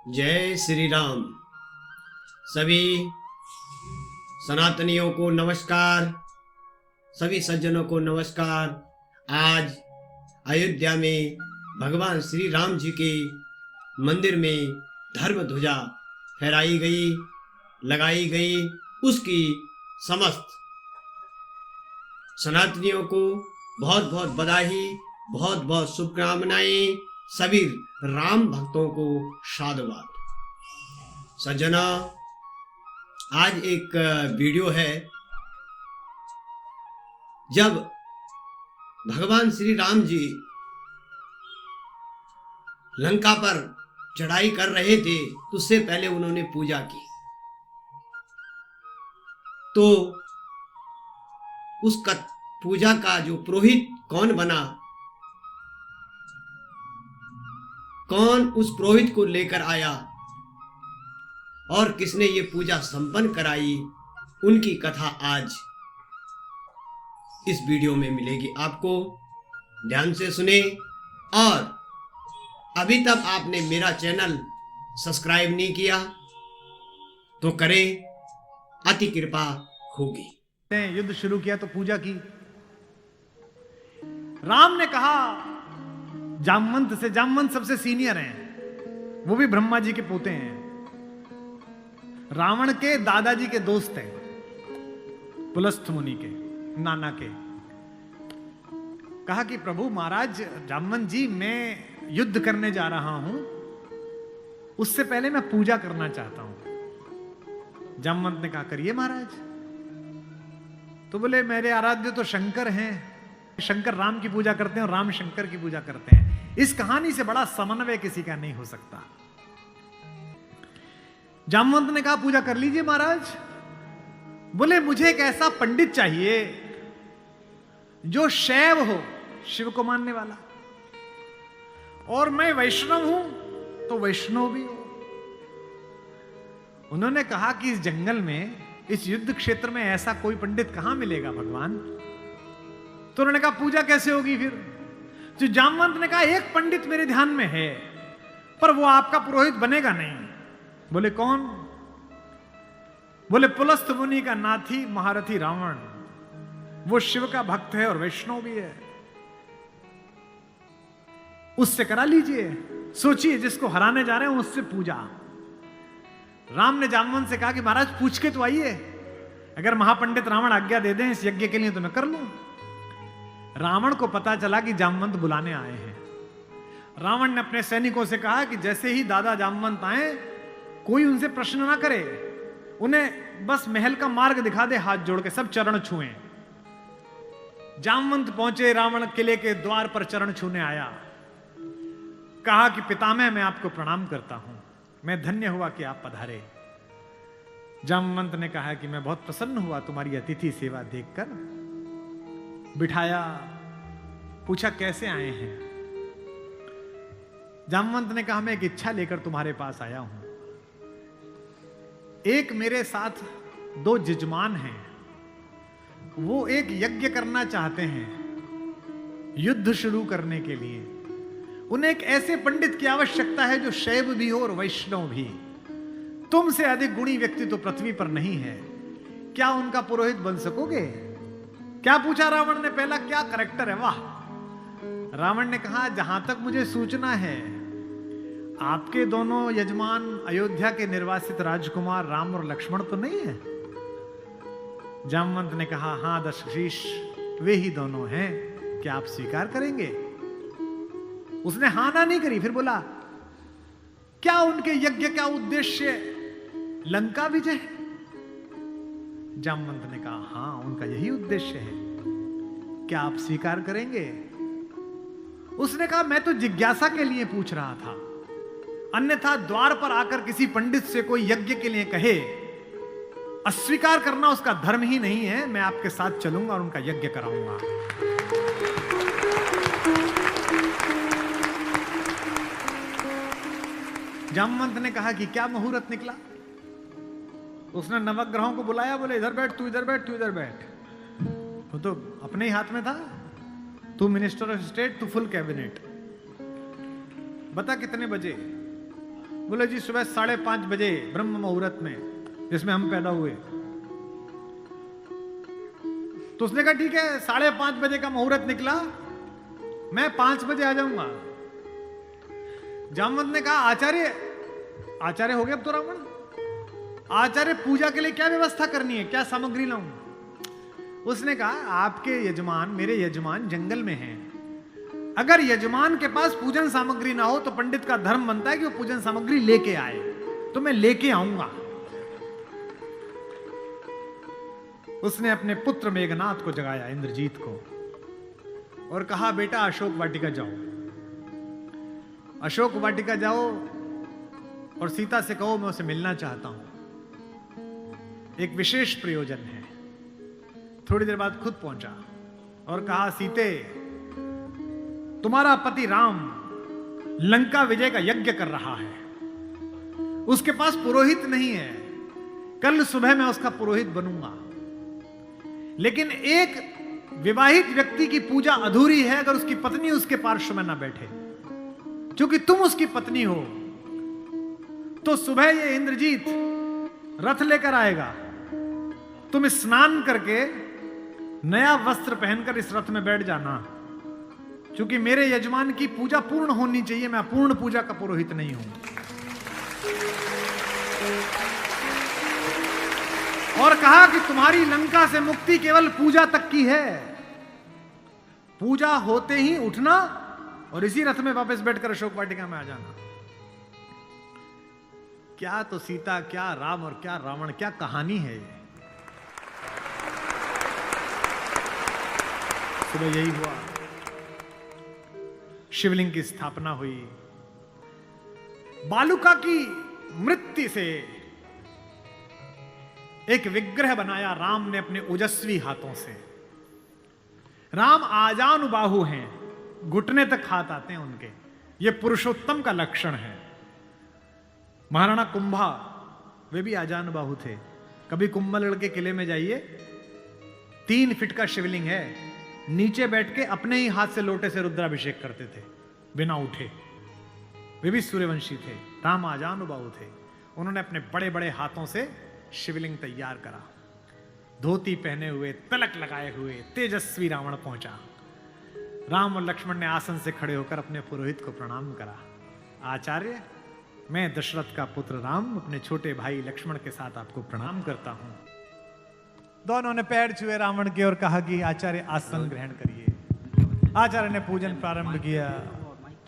जय श्री राम। सभी सनातनियों को नमस्कार, सभी सज्जनों को नमस्कार। आज अयोध्या में भगवान श्री राम जी के मंदिर में धर्म ध्वजा फहराई गई, लगाई गई। उसकी समस्त सनातनियों को बहुत बहुत बधाई, बहुत बहुत शुभकामनाएं। सभी राम भक्तों को साधुवाद। सज्जना, आज एक वीडियो है जब भगवान श्री राम जी लंका पर चढ़ाई कर रहे थे, तो उससे पहले उन्होंने पूजा की। तो उसका पूजा का जो पुरोहित कौन बना, कौन उस पुरोहित को लेकर आया और किसने ये पूजा संपन्न कराई, उनकी कथा आज इस वीडियो में मिलेगी। आपको ध्यान से सुने, और अभी तक आपने मेरा चैनल सब्सक्राइब नहीं किया तो करें, अति कृपा होगी। युद्ध शुरू किया तो पूजा की। राम ने कहा जामवंत से, जामवंत सबसे सीनियर हैं, वो भी ब्रह्मा जी के पोते हैं, रावण के दादाजी के दोस्त हैं, पुलस्त्य मुनि के नाना के। कहा कि प्रभु महाराज जामवंत जी, मैं युद्ध करने जा रहा हूं, उससे पहले मैं पूजा करना चाहता हूं। जामवंत ने कहा करिए महाराज। तो बोले मेरे आराध्य तो शंकर हैं, शंकर राम की पूजा करते हैं और राम शंकर की पूजा करते हैं। इस कहानी से बड़ा समन्वय किसी का नहीं हो सकता। जामवंत ने कहा पूजा कर लीजिए महाराज। बोले मुझे एक ऐसा पंडित चाहिए जो शैव हो, शिव को मानने वाला, और मैं वैष्णव हूं तो वैष्णव भी हो। उन्होंने कहा कि इस जंगल में, इस युद्ध क्षेत्र में ऐसा कोई पंडित कहां मिलेगा भगवान। तो उन्होंने कहा पूजा कैसे होगी फिर। जो जामवंत ने कहा एक पंडित मेरे ध्यान में है, पर वो आपका पुरोहित बनेगा नहीं। बोले कौन। बोले पुलस्त्य मुनि का नाथी महारथी रावण, वो शिव का भक्त है और वैष्णव भी है, उससे करा लीजिए। सोचिए जिसको हराने जा रहे हैं उससे पूजा। राम ने जामवंत से कहा कि महाराज पूछ के तो आइए, अगर महापंडित रावण आज्ञा दे दें इस यज्ञ के लिए तो मैं कर लूं। रावण को पता चला कि जामवंत बुलाने आए हैं। रावण ने अपने सैनिकों से कहा कि जैसे ही दादा जामवंत आए, कोई उनसे प्रश्न ना करे, उन्हें बस महल का मार्ग दिखा दे, हाथ जोड़ के सब चरण छुएं। जामवंत पहुंचे, रावण किले के द्वार पर चरण छूने आया। कहा कि पितामह मैं आपको प्रणाम करता हूं, मैं धन्य हुआ कि आप पधारे। जामवंत ने कहा कि मैं बहुत प्रसन्न हुआ तुम्हारी अतिथि सेवा देखकर। बिठाया, पूछा कैसे आए हैं। जामवंत ने कहा मैं एक इच्छा लेकर तुम्हारे पास आया हूं। एक मेरे साथ दो जजमान हैं, वो एक यज्ञ करना चाहते हैं युद्ध शुरू करने के लिए। उन्हें एक ऐसे पंडित की आवश्यकता है जो शैव भी हो और वैष्णव भी। तुमसे अधिक गुणी व्यक्ति तो पृथ्वी पर नहीं है, क्या उनका पुरोहित बन सकोगे। क्या पूछा रावण ने, पहला क्या करैक्टर है। वाह। रावण ने कहा जहां तक मुझे सूचना है, आपके दोनों यजमान अयोध्या के निर्वासित राजकुमार राम और लक्ष्मण तो नहीं है। जामवंत ने कहा हां दशशीष, वे ही दोनों हैं, क्या आप स्वीकार करेंगे। उसने हां ना नहीं करी। फिर बोला क्या उनके यज्ञ का उद्देश्य लंका विजय है। जामवंत ने कहा हां उनका यही उद्देश्य है, क्या आप स्वीकार करेंगे। उसने कहा मैं तो जिज्ञासा के लिए पूछ रहा था, अन्यथा द्वार पर आकर किसी पंडित से कोई यज्ञ के लिए कहे, अस्वीकार करना उसका धर्म ही नहीं है। मैं आपके साथ चलूंगा और उनका यज्ञ कराऊंगा। जामवंत ने कहा कि क्या मुहूर्त निकला। उसने नवग्रहों को बुलाया, बोले इधर बैठ, तू इधर बैठ, तू इधर बैठ। वो तो अपने ही हाथ में था, तू मिनिस्टर ऑफ स्टेट, तू फुल कैबिनेट। बता कितने बजे। बोले जी सुबह 5:30 बजे ब्रह्म मुहूर्त में, जिसमें हम पैदा हुए। तो उसने कहा ठीक है, 5:30 बजे का मुहूर्त निकला, मैं 5 बजे आ जाऊंगा। जामवंत ने कहा आचार्य हो गया अब तो रावण, आचार्य पूजा के लिए क्या व्यवस्था करनी है, क्या सामग्री लाऊं? उसने कहा आपके यजमान, मेरे यजमान जंगल में हैं, अगर यजमान के पास पूजन सामग्री ना हो तो पंडित का धर्म बनता है कि वो पूजन सामग्री लेके आए, तो मैं लेके आऊंगा। उसने अपने पुत्र मेघनाथ को जगाया, इंद्रजीत को, और कहा बेटा अशोक वाटिका जाओ, अशोक वाटिका जाओ और सीता से कहो मैं उसे मिलना चाहता हूं, एक विशेष प्रयोजन है। थोड़ी देर बाद खुद पहुंचा और कहा सीते, तुम्हारा पति राम लंका विजय का यज्ञ कर रहा है, उसके पास पुरोहित नहीं है, कल सुबह मैं उसका पुरोहित बनूंगा, लेकिन एक विवाहित व्यक्ति की पूजा अधूरी है अगर उसकी पत्नी उसके पार्श्व में ना बैठे। क्योंकि तुम उसकी पत्नी हो, तो सुबह ये इंद्रजीत रथ लेकर आएगा, तुम स्नान करके नया वस्त्र पहनकर इस रथ में बैठ जाना, क्योंकि मेरे यजमान की पूजा पूर्ण होनी चाहिए, मैं पूर्ण पूजा का पुरोहित नहीं हूं। और कहा कि तुम्हारी लंका से मुक्ति केवल पूजा तक की है, पूजा होते ही उठना और इसी रथ में वापस बैठकर अशोक वाटिका में आ जाना। क्या तो सीता, क्या राम और क्या रावण, क्या कहानी है ये। सुबह यही हुआ, शिवलिंग की स्थापना हुई, बालुका की मृत्यु से एक विग्रह बनाया राम ने अपने ओजस्वी हाथों से। राम आजानुबाहु हैं, घुटने तक हाथ आते हैं उनके, ये पुरुषोत्तम का लक्षण है। महाराणा कुंभा वे भी आजानुबाहु थे। कभी कुंभलगढ़ के किले में जाइए, 3 फीट का शिवलिंग है, नीचे बैठ के अपने ही हाथ से लोटे से रुद्राभिषेक करते थे बिना उठे। वे भी सूर्यवंशी थे, राम आजानुबाहु थे। उन्होंने अपने बड़े बड़े हाथों से शिवलिंग तैयार करा, धोती पहने हुए, तिलक लगाए हुए तेजस्वी रावण पहुंचा। राम और लक्ष्मण ने आसन से खड़े होकर अपने पुरोहित को प्रणाम करा। आचार्य, मैं दशरथ का पुत्र राम अपने छोटे भाई लक्ष्मण के साथ आपको प्रणाम करता हूं। दोनों ने पैर छुए रावण के और कहा कि आचार्य आसन ग्रहण करिए। आचार्य ने पूजन प्रारंभ किया।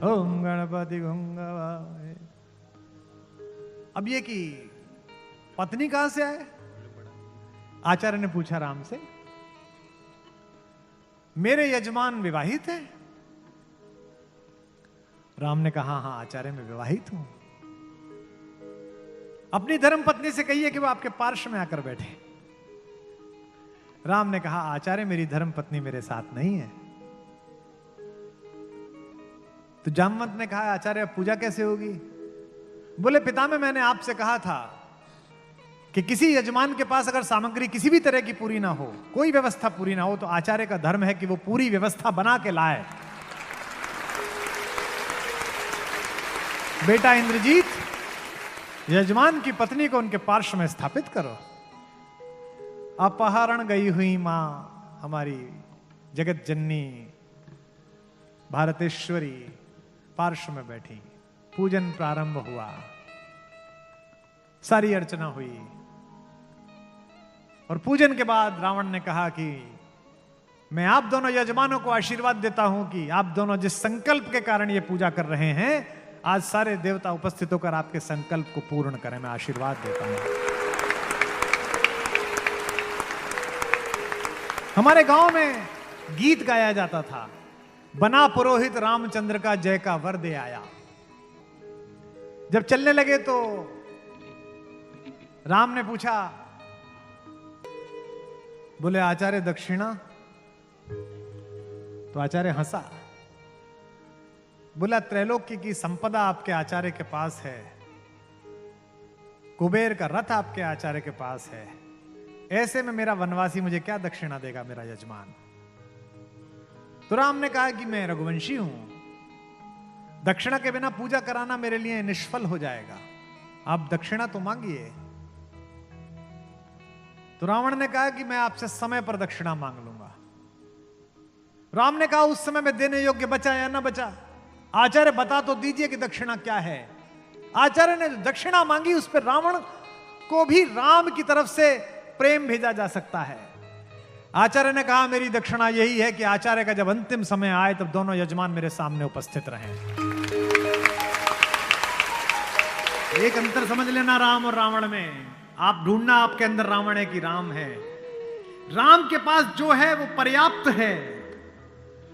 ओम गणपति गंगावाय। अब ये कि पत्नी कहां से आए? आचार्य ने पूछा राम से। मेरे यजमान विवाहित है? राम ने कहा हां आचार्य मैं विवाहित हूं। अपनी धर्म पत्नी से कहिए कि वो आपके पार्श्व में आकर बैठे। राम ने कहा आचार्य मेरी धर्म पत्नी मेरे साथ नहीं है। तो जामवंत ने कहा आचार्य पूजा कैसे होगी? बोले पितामह मैंने आपसे कहा था कि किसी यजमान के पास अगर सामग्री किसी भी तरह की पूरी ना हो, कोई व्यवस्था पूरी ना हो, तो आचार्य का धर्म है कि वो पूरी व्यवस्था बना के लाए। बेटा इंद्रजीत, यजमान की पत्नी को उनके पार्श्व में स्थापित करो। अपहरण गई हुई मां हमारी जगत जननी भारतेश्वरी पार्श्व में बैठी। पूजन प्रारंभ हुआ, सारी अर्चना हुई और पूजन के बाद रावण ने कहा कि मैं आप दोनों यजमानों को आशीर्वाद देता हूं कि आप दोनों जिस संकल्प के कारण ये पूजा कर रहे हैं, आज सारे देवता उपस्थित होकर आपके संकल्प को पूर्ण करें। मैं आशीर्वाद देता हूं। हमारे गांव में गीत गाया जाता था, बना पुरोहित रामचंद्र का जय का वर दे आया। जब चलने लगे तो राम ने पूछा, बोले आचार्य दक्षिणा? तो आचार्य हंसा। बोला त्रैलोक्य की संपदा आपके आचार्य के पास है, कुबेर का रथ आपके आचार्य के पास है, ऐसे में मेरा वनवासी मुझे क्या दक्षिणा देगा मेरा यजमान? तो राम ने कहा कि मैं रघुवंशी हूं, दक्षिणा के बिना पूजा कराना मेरे लिए निष्फल हो जाएगा। आप दक्षिणा तो मांगिए। तो रावण ने कहा कि मैं आपसे समय पर दक्षिणा मांग लूंगा। राम ने कहा उस समय में देने योग्य बचा या ना बचा? आचार्य बता तो दीजिए कि दक्षिणा क्या है। आचार्य ने जो दक्षिणा मांगी उस पर रावण को भी राम की तरफ से प्रेम भेजा जा सकता है। आचार्य ने कहा मेरी दक्षिणा यही है कि आचार्य का जब अंतिम समय आए तब दोनों यजमान मेरे सामने उपस्थित रहें। एक अंतर समझ लेना राम और रावण में। आप ढूंढना आपके अंदर रावण है कि राम है। राम के पास जो है वो पर्याप्त है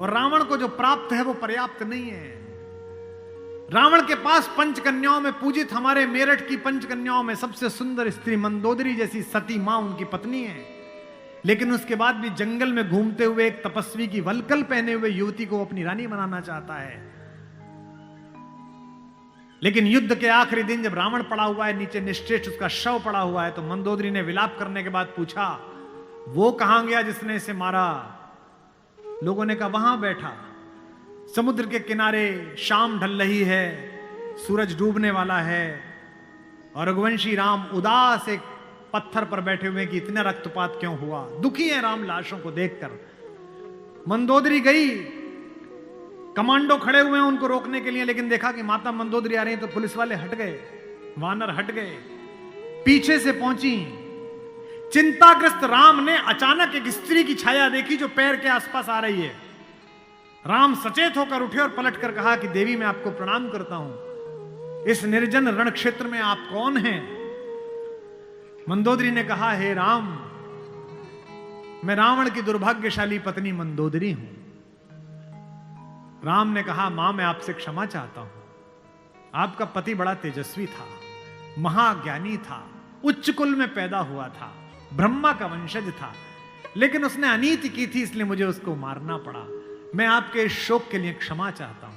और रावण को जो प्राप्त है वो पर्याप्त नहीं है। रावण के पास पंचकन्याओं में पूजित हमारे मेरठ की पंचकन्याओं में सबसे सुंदर स्त्री मंदोदरी जैसी सती मां उनकी पत्नी है, लेकिन उसके बाद भी जंगल में घूमते हुए एक तपस्वी की वलकल पहने हुए युवती को अपनी रानी बनाना चाहता है। लेकिन युद्ध के आखिरी दिन जब रावण पड़ा हुआ है, नीचे निश्चेष्ट उसका शव पड़ा हुआ है, तो मंदोदरी ने विलाप करने के बाद पूछा वो कहां गया जिसने इसे मारा? लोगों ने कहा वहां बैठा। समुद्र के किनारे शाम ढल रही है, सूरज डूबने वाला है और रघुवंशी राम उदास एक पत्थर पर बैठे हुए कि इतना रक्तपात क्यों हुआ। दुखी है राम लाशों को देखकर। मंदोदरी गई, कमांडो खड़े हुए हैं उनको रोकने के लिए, लेकिन देखा कि माता मंदोदरी आ रही है तो पुलिस वाले हट गए, वानर हट गए। पीछे से पहुंची, चिंताग्रस्त राम ने अचानक एक स्त्री की छाया देखी जो पैर के आसपास आ रही है। राम सचेत होकर उठे और पलटकर कहा कि देवी मैं आपको प्रणाम करता हूं, इस निर्जन रण क्षेत्र में आप कौन हैं? मंदोदरी ने कहा हे राम, मैं रावण की दुर्भाग्यशाली पत्नी मंदोदरी हूं। राम ने कहा मां मैं आपसे क्षमा चाहता हूं। आपका पति बड़ा तेजस्वी था, महाज्ञानी था, उच्च कुल में पैदा हुआ था, ब्रह्मा का वंशज था, लेकिन उसने अनीति की थी इसलिए मुझे उसको मारना पड़ा। मैं आपके इस शोक के लिए क्षमा चाहता हूं।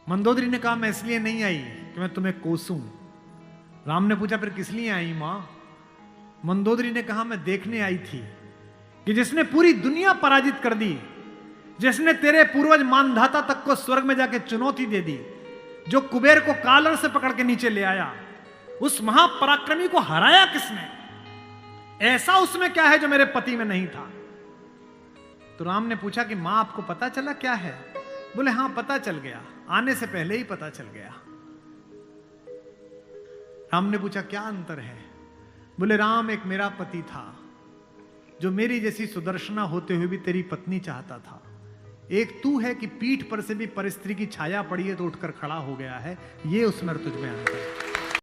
मंदोदरी ने कहा मैं इसलिए नहीं आई कि मैं तुम्हें कोसूं। राम ने पूछा फिर किस लिए आई मां? मंदोदरी ने कहा मैं देखने आई थी कि जिसने पूरी दुनिया पराजित कर दी, जिसने तेरे पूर्वज मानधाता तक को स्वर्ग में जाके चुनौती दे दी, जो कुबेर को कालर से पकड़ के नीचे ले आया, उस महापराक्रमी को हराया किसने? ऐसा उसमें क्या है जो मेरे पति में नहीं था? तो राम ने पूछा कि मां आपको पता चला क्या है? बोले हां पता चल गया, आने से पहले ही पता चल गया। राम ने पूछा क्या अंतर है? बोले राम एक मेरा पति था जो मेरी जैसी सुदर्शना होते हुए भी तेरी पत्नी चाहता था। एक तू है कि पीठ पर से भी परिस्त्री की छाया पड़ी है तो उठकर खड़ा हो गया है। ये उसमें तुझ में अंतर है।